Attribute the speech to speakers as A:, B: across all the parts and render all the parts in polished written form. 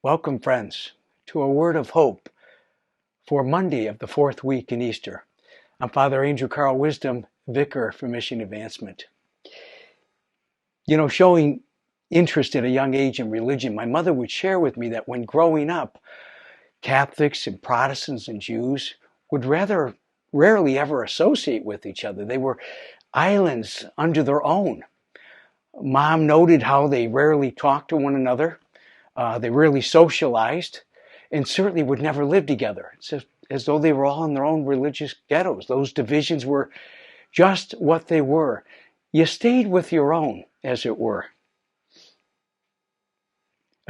A: Welcome, friends, to a word of hope for Monday of the fourth week in Easter. I'm Father Andrew Carl Wisdom, Vicar for Mission Advancement. Showing interest at a young age in religion, my mother would share with me that when growing up, Catholics and Protestants and Jews would rather rarely ever associate with each other. They were islands unto their own. Mom noted how they rarely talked to one another. They rarely socialized, and certainly would never live together. It's as though they were all in their own religious ghettos. Those divisions were just what they were. You stayed with your own, as it were.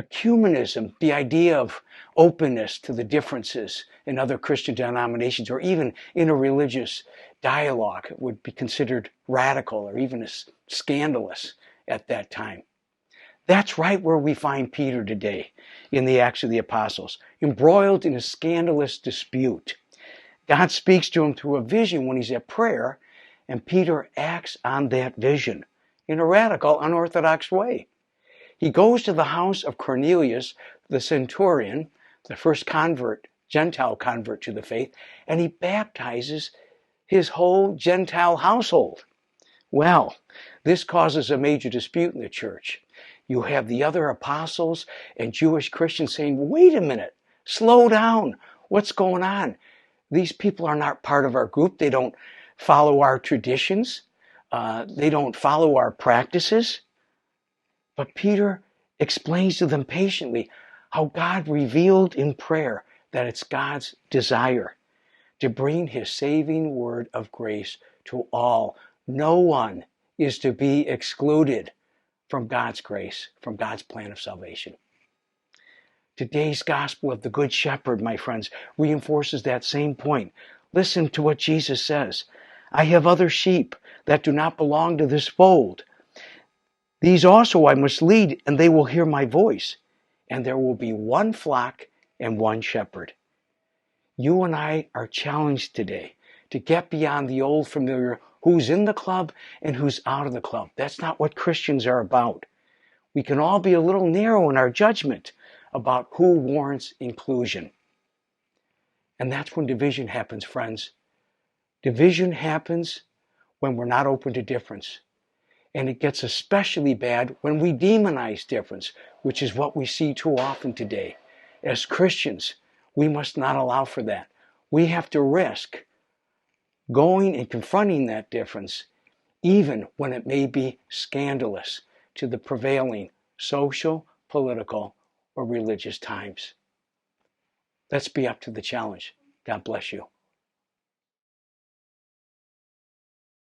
A: Ecumenism, the idea of openness to the differences in other Christian denominations, or even interreligious dialogue, would be considered radical or even scandalous at that time. That's right where we find Peter today in the Acts of the Apostles, embroiled in a scandalous dispute. God speaks to him through a vision when he's at prayer, and Peter acts on that vision in a radical, unorthodox way. He goes to the house of Cornelius, the centurion, the first Gentile convert to the faith, and he baptizes his whole Gentile household. Well, this causes a major dispute in the church. You have the other apostles and Jewish Christians saying, wait a minute, slow down. What's going on? These people are not part of our group. They don't follow our traditions. They don't follow our practices. But Peter explains to them patiently how God revealed in prayer that it's God's desire to bring his saving word of grace to all. No one is to be excluded from God's grace, from God's plan of salvation. Today's gospel of the Good Shepherd, my friends, reinforces that same point. Listen to what Jesus says. I have other sheep that do not belong to this fold. These also I must lead, and they will hear my voice. And there will be one flock and one shepherd. You and I are challenged today to get beyond the old familiar who's in the club and who's out of the club. That's not what Christians are about. We can all be a little narrow in our judgment about who warrants inclusion. And that's when division happens, friends. Division happens when we're not open to difference. And it gets especially bad when we demonize difference, which is what we see too often today. As Christians, we must not allow for that. We have to risk going and confronting that difference, even when it may be scandalous to the prevailing social, political, or religious times. Let's be up to the challenge. God bless you.